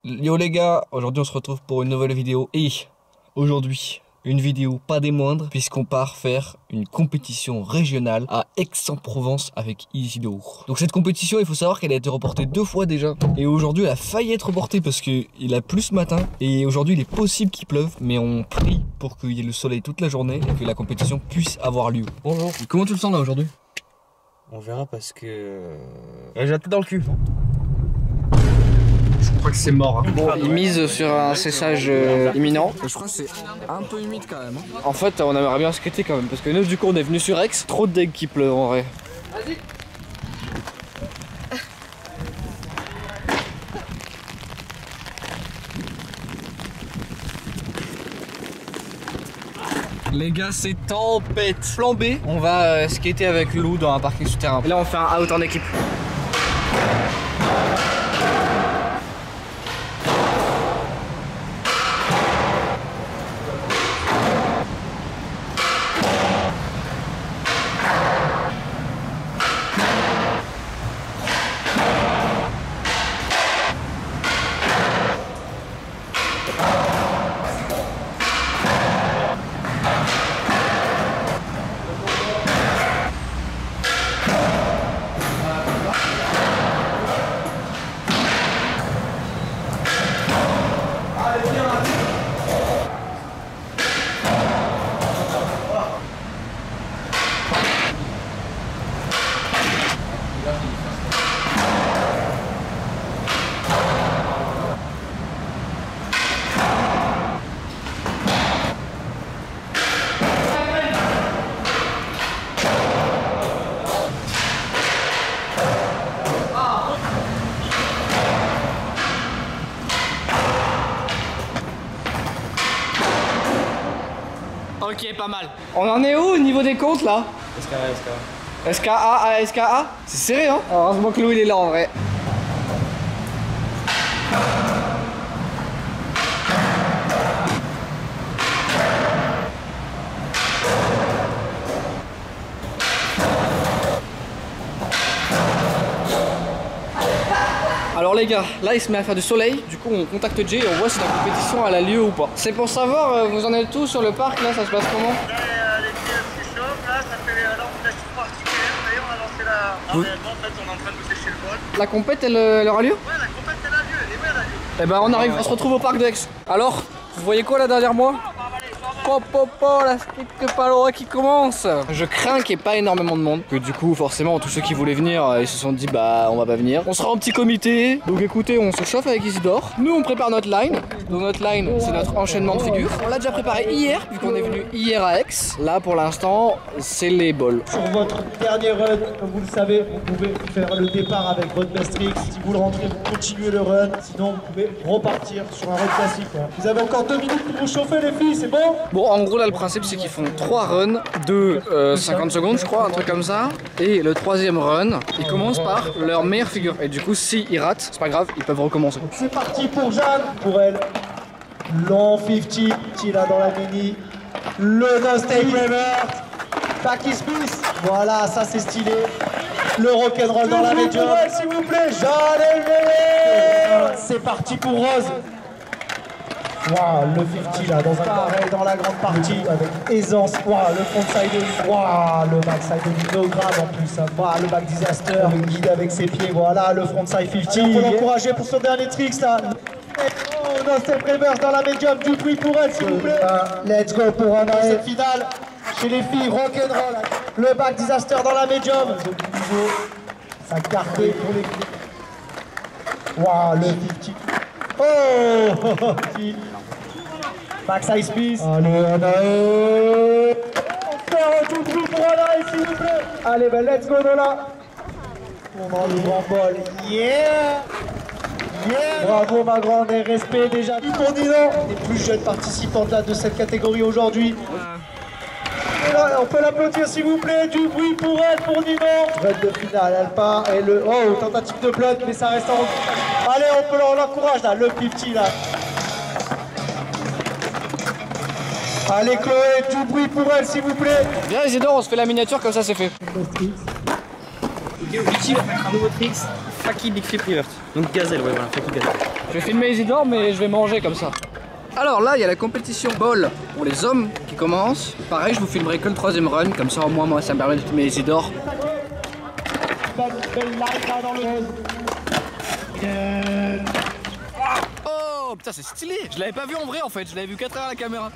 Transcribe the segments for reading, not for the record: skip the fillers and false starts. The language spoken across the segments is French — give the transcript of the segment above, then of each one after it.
Yo les gars, aujourd'hui on se retrouve pour une nouvelle vidéo. Et aujourd'hui, une vidéo pas des moindres, puisqu'on part faire une compétition régionale à Aix-en-Provence avec Isidore. Donc cette compétition, il faut savoir qu'elle a été reportée 2 fois déjà. Et aujourd'hui elle a failli être reportée parce qu'il a plu ce matin. Et aujourd'hui il est possible qu'il pleuve, mais on prie pour qu'il y ait le soleil toute la journée et que la compétition puisse avoir lieu. Bonjour. Et comment tu le sens là aujourd'hui? On verra parce que... j'ai la tête dans le cul. Je crois que c'est mort. Hein. Bon, ils misent sur un séchage imminent. Je crois que c'est un peu humide quand même. Hein. En fait, on aimerait bien skater quand même parce que nous, du coup, on est venu sur Aix. Trop de deg qui pleut en vrai. Vas-y. Les gars, c'est tempête. Plan B, on va skater avec Lou dans un parking souterrain. Et là, on fait un out en équipe. Ok, pas mal. On en est où au niveau des comptes là? SKA, SKA. C'est serré hein. Heureusement que Lou il est là en vrai. Alors les gars, là il se met à faire du soleil, du coup on contacte Jay et on voit si la compétition elle a lieu ou pas. C'est pour savoir, vous en êtes tous sur le parc là, ça se passe comment? Les pieds se chauffent, là ça fait là on a tout particulier, d'ailleurs on a lancé la... Ah, réellement en fait on est en train de sécher le vol. La compète elle aura lieu? Ouais la compète elle a lieu, et ouais elle a lieu. Eh ben on arrive, on se retrouve au parc d'Aix. Alors, vous voyez quoi là derrière moi? La street Palora qui commence. Je crains qu'il n'y ait pas énormément de monde. Que du coup, forcément, tous ceux qui voulaient venir, ils se sont dit bah on va pas venir. On sera en petit comité. Donc écoutez, on se chauffe avec Isidore. Nous on prépare notre line. Donc notre line, c'est notre enchaînement de figures. On l'a déjà préparé hier, vu qu'on est venu hier à Aix. Là pour l'instant, c'est les bols. Sur votre dernier run, comme vous le savez, vous pouvez faire le départ avec votre Mestrix. Si vous le rentrez, vous continuez le run. Sinon, vous pouvez repartir sur un run classique. Vous avez encore 2 minutes pour vous chauffer les filles, c'est bon? Bon, en gros là le principe c'est qu'ils font 3 runs de 50 secondes je crois, un truc comme ça. Et le 3e run, ils commencent par leur meilleure figure. Et du coup s'ils ratent, c'est pas grave, ils peuvent recommencer. C'est parti pour Jeanne, pour elle. Long 50, qui là dans la mini. Le no-stay revert. Backy Smith. Voilà, ça c'est stylé. Le rock'n'roll dans la médium. S'il vous plaît, Jeanne. C'est parti pour Rose. Waouh, le 50 là, dans un pareil, dans la grande partie, avec aisance. Waouh, le frontside, waouh, le backside de no grave en plus. Waouh, le back disaster, le guide avec ses pieds, voilà, le frontside 50. On peut l'encourager pour son dernier tricks là. Oh, no step reverse dans la médium, du bruit pour elle, s'il vous plaît. Let's go pour un arrêt final. Chez les filles, rock'n'roll. Le back disaster dans la médium. Ça carté pour les filles. Waouh, le 50. Oh, backside Smith. Allez, Anaë. On fait un tout bruit pour Anaë, s'il vous plaît. Allez, ben let's go, Nola. On prend le grand bol. Yeah. Yeah. Bravo, ma grande, et respect déjà. Du continent. Les plus jeunes participantes là de cette catégorie aujourd'hui. Et là, on peut l'applaudir, s'il vous plaît. Du bruit pour elle, pour Nino. Run de finale, elle part. Et le. Oh, tentative de bloc, mais ça reste en. Allez, on l'encourage là, le 50 là. Allez Chloé, du bruit pour elle s'il vous plaît. Viens Isidore, on se fait la miniature comme ça c'est fait. Ok, objectif, un nouveau tricks. Faki Big Flip Revert. Donc gazelle, ouais, voilà, Faki gazelle. Je vais filmer Isidore, mais je vais manger comme ça. Alors là, il y a la compétition ball pour les hommes qui commence. Pareil, je vous filmerai que le 3e run, comme ça au moins moi ça me permet de filmer Isidore. Oh putain, c'est stylé. Je l'avais pas vu en vrai en fait, je l'avais vu qu'à travers la caméra.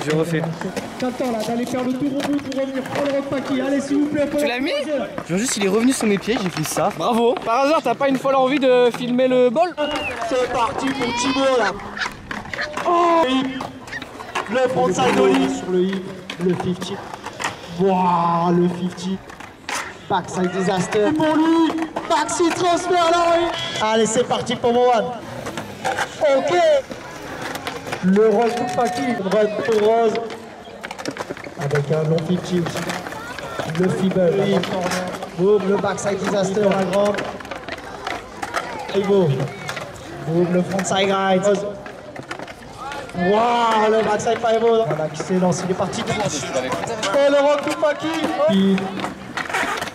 Je refais. T'attends là d'aller faire le tour au bout pour revenir prendre le Faki. Allez s'il vous plaît. Tu l'as mis? Genre juste il est revenu sur mes pieds, j'ai fait ça. Bravo. Par hasard, t'as pas une fois l'envie de filmer le ball? C'est parti pour Thibaut là. Oh, le frontside ollie sur le hip, le 50. Waouh, le 50. Backside disaster pour lui. Maxi transfert là, oui. Allez, c'est parti pour Mohan. Ok. Le rose pour Faki, run pour Rose. Avec un long 50 aussi. Le feeble. Boum, le backside disaster, la grande. Et boum. Boum, le frontside grind. Waouh, le backside 5-0. Voilà qui s'élance, il est parti. Et le rock pour Faki.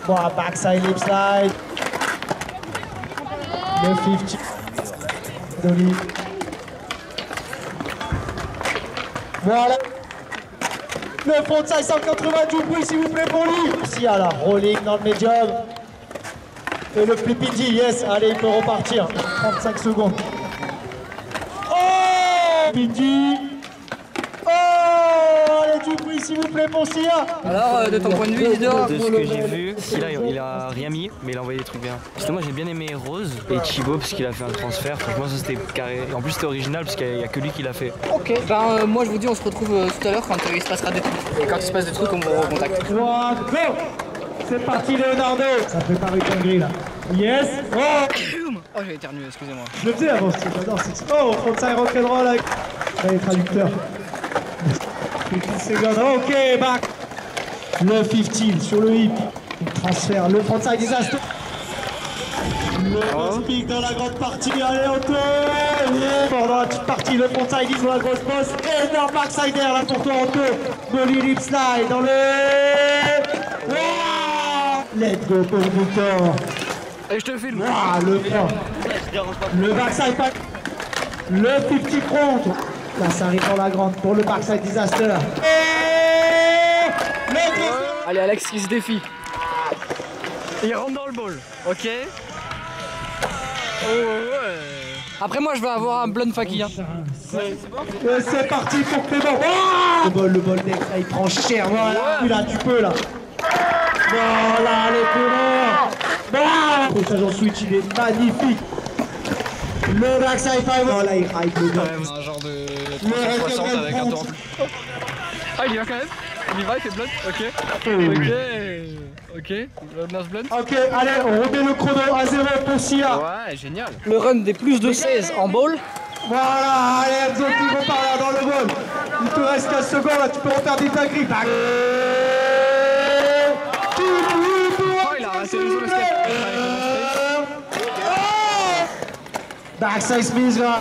Waouh, backside lip slide. Le 50. Dolly. Voilà. Le frontside 180 du bruit s'il vous plaît pour lui. Ici à la rolling dans le médium. Et le flip indie, yes. Allez, il peut repartir. 35 secondes. Oh Indie. Oh, allez du bruit s'il vous plaît pour Sia. Alors, de ton point de vue, Isidore? De ce que j'ai vu, il a rien mis, mais il a envoyé des trucs bien. Justement, moi j'ai bien aimé Rose et Thibaut parce qu'il a fait un transfert. Franchement, ça c'était carré. Et en plus, c'était original parce qu'il n'y a que lui qui l'a fait. Ok. Ben, moi je vous dis, on se retrouve tout à l'heure quand il se passera des trucs. Et quand il se passe des trucs, on vous recontacte. 3, go. C'est parti Leonardo. Ça prépare une dinguerie là. Yes. Oh, Oh, j'ai éternué, excusez-moi. je le faisais avant, j'adore. Oh, frontside rock'n'roll avec les traducteurs. 15 secondes. Ok, back. Le 15 sur le hip. Il transfère le frontside disaster. Le speak dans la grande partie. Allez, on tourne. Pendant la petite partie, le frontside is dans la grosse bosse. Énorme backside air là pour Toronto. Molly lip slide dans le. Wow. Let's go pour Victor. Et je te filme. Ah, le front. Le backside pack. Le 50 front. Là, ça arrive dans la grande pour le backside disaster. Allez, Alex qui se défie. Il rentre dans le ball. Ok. Oh ouais. Après, moi, je vais avoir un blonde Faki. Hein. C'est parti pour Clément. Oh, le bol deck, là, il prend cher. Voilà, là, tu peux, là. Voilà, les Clément. Le passage en switch, il est magnifique. Le backside 5. Voilà, il ride le ball. Un genre de 360 avec un tour en plus. Ah, il y va quand même. Il y va, il fait blood. Ok. Ok. Nurse blood. Ok, allez, on remet le chrono à 0 pour Sia. Ouais, génial. Le run des plus de 16 en ball. Voilà, allez, Enzo qui repart là dans le ball. Il te reste 15 secondes, là, tu peux refaire des dingueries. Oh, il a raté le zone escape. Backside Smith là.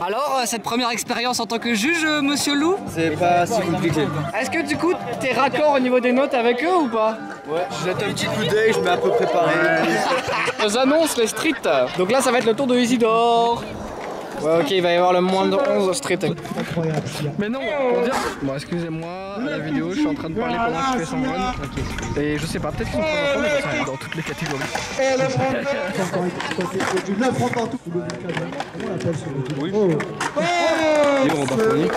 Alors, cette première expérience en tant que juge, monsieur Lou? C'est pas si compliqué. Est-ce que du coup, t'es raccord au niveau des notes avec eux ou pas? Ouais, je jette un petit coup d'œil, je mets un peu préparé. Je annonce les streets. Donc là, ça va être le tour de Isidore. Ouais, ok, il va y avoir le moins de 11 street. Incroyable, Sia. Mais non, pour dire. Bon, excusez-moi, à la vidéo, je suis en train de parler pendant que je fais son run. Ok. Et je sais pas, peut-être qu'ils sont très enfants, mais ça arrive dans toutes les catégories. Et le front encore exploité du 9 front partout. Comment on appelle ce Oui. Oh, on va prendre.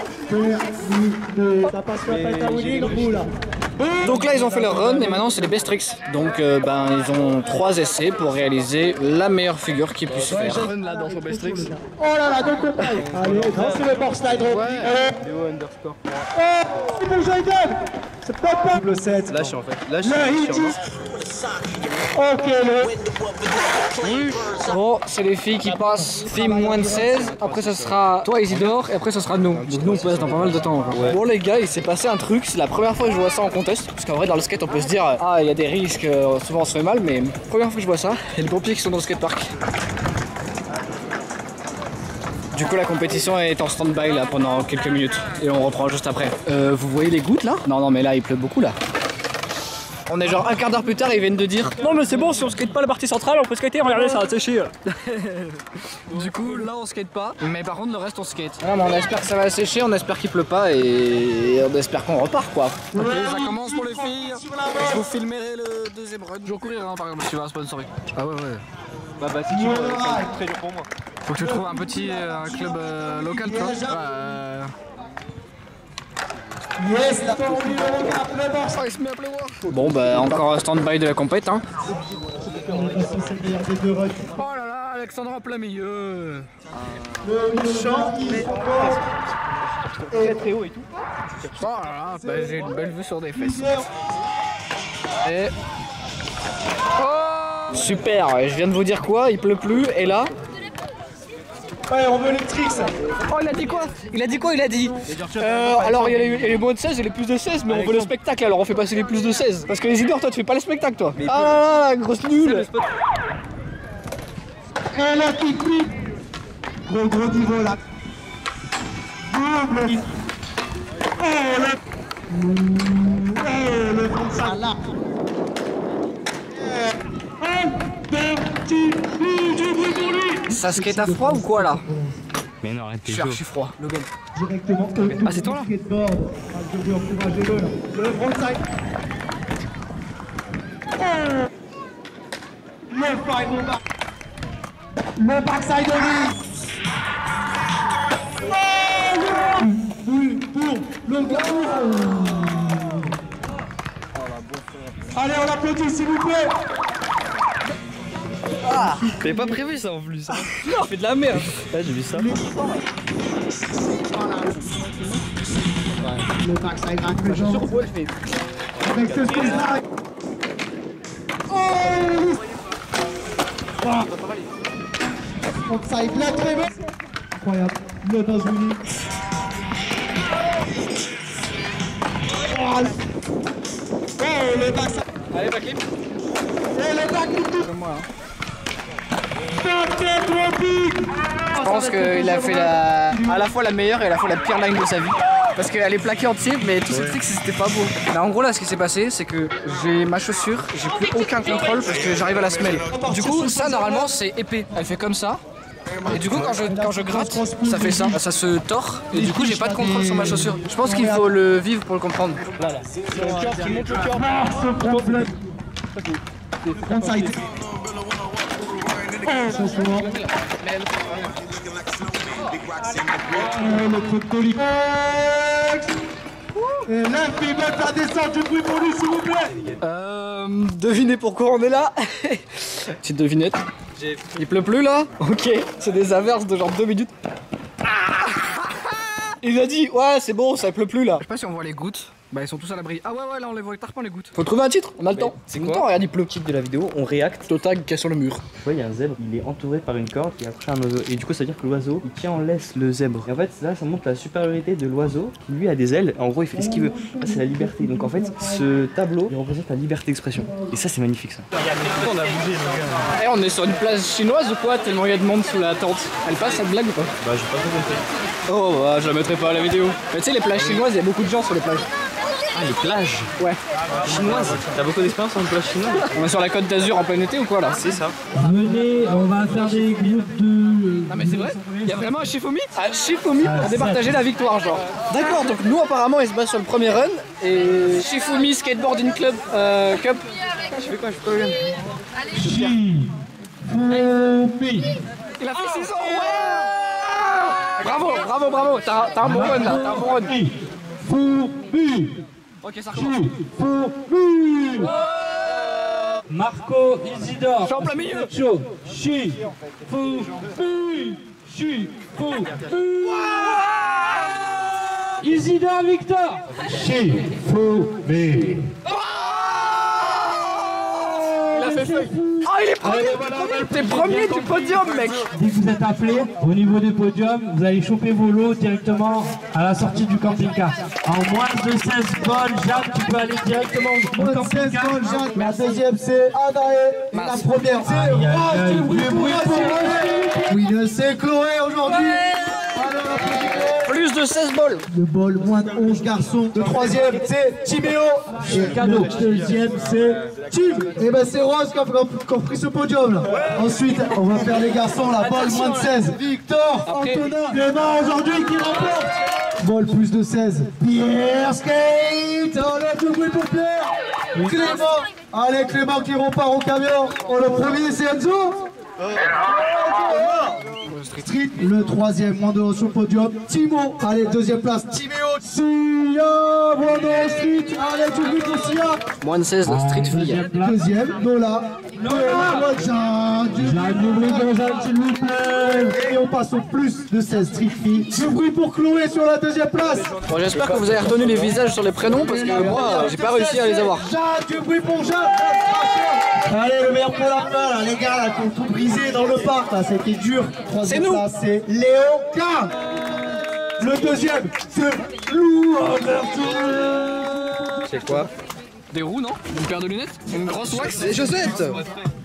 ça passe pas à winning au bout là. Donc là, ils ont fait leur run et maintenant, c'est les best tricks. Donc, ben, ils ont 3 essais pour réaliser la meilleure figure qu'ils puissent faire. Là, dans son best tricks. Oh là là, donc allez, c'est le board slide. Vidéo underscore. Oh, c'est bon, Jaiden. C'est pas pas. Le 7. Lâche en fait. Lâche. Le hit. Ok, Bon, c'est les filles qui passent film moins de 16. Après, ça sera toi, Isidore, et après, ça sera nous. Donc, nous, on passe dans pas mal de temps. Ouais. Bon, les gars, il s'est passé un truc. C'est la première fois que je vois ça en contest. Parce qu'en vrai, dans le skate, on peut se dire, ah, il y a des risques, souvent on se fait mal. Mais première fois que je vois ça, il y a les pompiers qui sont dans le skatepark. Du coup la compétition est en stand-by là pendant quelques minutes et on reprend juste après. Vous voyez les gouttes là? Non mais là il pleut beaucoup là. On est genre un quart d'heure plus tard et ils viennent de dire non mais c'est bon, si on skate pas la partie centrale on peut skater, regardez ça va sécher. Du coup là on skate pas, mais par contre le reste on skate. Non mais on espère que ça va sécher, on espère qu'il pleut pas et on espère qu'on repart quoi. Ok, ça commence pour les filles. Je vous filmerai le deuxième run. Je vais courir par exemple si tu vas sponsoriser. Ah ouais. Bah si tu veux, c'est très dur pour moi. Faut que tu trouves un petit club local toi. Yes, la formule Il se met à pleuvoir. Bon bah encore un stand-by de la compète hein. c'est le meilleur des deux runs. Oh là là, Alexandre en plein milieu. Le champ, il est encore Très haut et tout. Oh là là, bah, j'ai une belle vue sur des fesses. Et... Oh super, je viens de vous dire quoi, il pleut plus et là... Ouais, on veut les tricks. Oh il a dit quoi? Il a dit alors il y a les moins de 16 et les plus de 16 mais on veut le spectacle alors on fait passer les plus de 16. Parce que les ideurs toi tu fais pas le spectacle toi. Ah là là, grosse nulle. Et la technique. Gros niveau là. Double. Le frontside là. Ça skate à froid ou quoi là? Mais non, arrête, t'es Je chaud. suis froid, Logan. Directement. Ah c'est toi là? Skateboard. Encouragez-le là. Le frontside. Le final back. Le backside ollie. Pour le gars. Allez, on applaudit s'il vous plaît. T'avais pas prévu ça en plus. Non, on fait de la merde. Ouais, j'ai vu ça. Le backside rack le jambes. Avec ce space-là. Frontside là, très bien. Incroyable. Le nose winning. Oh, le backside. Allez, backflip. Et le backflip. Comme moi hein. Je Je pense qu'il a fait à la fois la meilleure et à la fois la pire line de sa vie. Parce qu'elle est plaquée entier, mais tous ces tricks c'était pas beau. Mais en gros là ce qui s'est passé c'est que j'ai ma chaussure, j'ai plus aucun contrôle parce que j'arrive à la semelle. Du coup ça normalement c'est épais, elle fait comme ça. Et du coup quand je gratte, ça fait ça, ça se tord et du coup j'ai pas de contrôle sur ma chaussure. Je pense qu'il faut le vivre pour le comprendre. Là. C'est le cœur qui monte le cœur. Ce problème. Frontside. Le truc d'Oli. Et l'infime la descente du bruit pour lui s'il vous plaît. Devinez pourquoi on est là. Petite devinette. Il pleut plus là. Ok, c'est des averses de genre 2 minutes. Il a dit ouais c'est bon ça pleut plus là. Je sais pas si on voit les gouttes. Bah ils sont tous à l'abri. Ah ouais là on les voit tarpant les gouttes. Faut trouver un titre, on a le temps. C'est le quoi temps, regarde il pleut. Titre de la vidéo, on réacte. Totag qui est sur le mur. Tu vois, il y a un zèbre, il est entouré par une corde qui est accrochée à un oiseau. Et du coup, ça veut dire que l'oiseau, il tient en laisse le zèbre. Et en fait, là, ça montre la supériorité de l'oiseau qui, lui, a des ailes. En gros, il fait ce qu'il veut. Ça, c'est la liberté. Donc, en fait, ce tableau, il représente la liberté d'expression. Et ça, c'est magnifique, ça. On a bougé, les gars. Et on est sur une place chinoise ou quoi? Tellement il y a de monde sous la tente. Elle passe cette blague ou pas? Bah, j'ai pas tout compris. Oh bah, je la mettrai pas à la vidéo. Mais tu sais, les plages chinoises, il y a beaucoup de gens sur les plages. Ah, les plages Ouais. chinoises. T'as beaucoup d'expérience en plage chinoise? On est sur la côte d'Azur en plein été ou quoi là? C'est ça. Venez, on va faire des groupes de... Ah mais c'est vrai? Il y a vraiment un Shifumi? Un Shifumi pour départager la victoire genre. D'accord, donc nous apparemment il se bat sur le premier run et Shifumi Skateboarding Club Cup. Je fais quoi bien? Shifumi. Il a fait 6 ans, ouais! Bravo, t'as un bon run là, t'as un bon run. Shifumi. Ok ça recommence. Shifumi. Marco Isidore. Je suis en plein milieu. Shifumi. Isidore Victor. Shifumi. Il a fait feuille. Oh il est premier, t'es premier du podium mec. Dès que vous êtes appelé au niveau des podiums, vous allez choper vos lots directement à la sortie du camping-car. En moins de 16 balles, Jacques, tu peux aller directement au camping-car. La deuxième c'est Anaé. La première c'est Rose du bruit pour Winner c'est Chloé aujourd'hui. de 16 balles. Le bol, moins de 11 garçons. Le troisième, c'est Timéo. Et le deuxième, c'est Tim. Et ben c'est Rose qui a pris ce podium là. Ensuite, on va faire les garçons, la balle moins de 16. Victor, Antonin, Clément aujourd'hui qui remporte. Bol plus de 16. Pierre Skate. Allez, tout le bruit pour Pierre. Clément. Allez, Clément qui repart au camion. Oh, le premier, c'est Enzo. Street, le troisième, moins de 11 sur le podium. Timo, allez, deuxième place. Timéo, Sia, moins de 11 Street. Allez, tout le monde pour Sia. Moins de 16, la street fille. Deuxième, Nola. Jeanne, s'il vous plaît. Et on passe au plus de 16 Street filles. Du bruit pour Chloé sur la deuxième place. Bon, j'espère que vous avez retenu les visages sur les prénoms parce que moi, j'ai pas réussi à les avoir. Jeanne, du bruit pour Jeanne. Allez, le meilleur pour la fin, là, les gars, là, qui ont tout brisé dans le parc, là, c'était dur. Troisième place, c'est Léo K. Le deuxième, c'est Lou Alberto. C'est quoi? Des roues, non? Une paire de lunettes? Une grosse wax? Des chaussettes!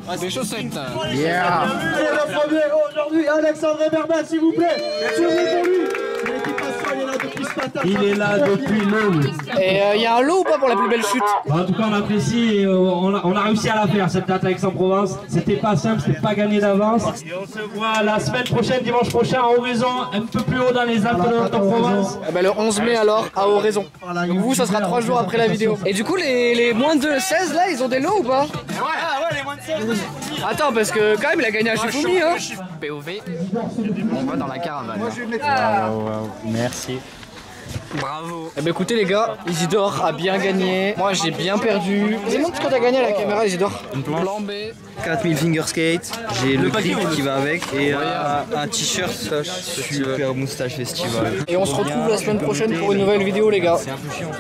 Ah, des chaussettes! Yeah! Et le premier aujourd'hui, Alexandre Berman, s'il vous plaît! Sur pour lui! L'équipation, il est là depuis ce matin. Il est là depuis l'aube. Et il y a un lot ou pas pour la plus belle chute? En tout cas, on apprécie et on a réussi à la faire cette date à Aix-en-Provence. C'était pas simple, c'était pas gagné d'avance. Et on se voit la semaine prochaine, dimanche prochain, à Oraison, un peu plus haut dans les Alpes de Haute-Provence. Eh ben, le 11 mai alors, à Oraison. Donc vous, ça sera 3 jours après la vidéo. Et du coup, les moins de 16 là, ils ont des lots ou pas? Ouais, les moins de 16. Attends, parce que quand même, il a gagné à Shifumi, hein. POV, on va dans la caravane. Merci. Bravo. Eh ben écoutez les gars, Isidore a bien gagné. Moi j'ai bien perdu. Dis-moi ce que t'as gagné à la caméra, Isidore. Une planche. Plan B. 4000 finger skate, j'ai le clip qui va avec et un t-shirt super moustache festival. Et on se retrouve la semaine prochaine pour une nouvelle vidéo les gars. C'est un peu chiant.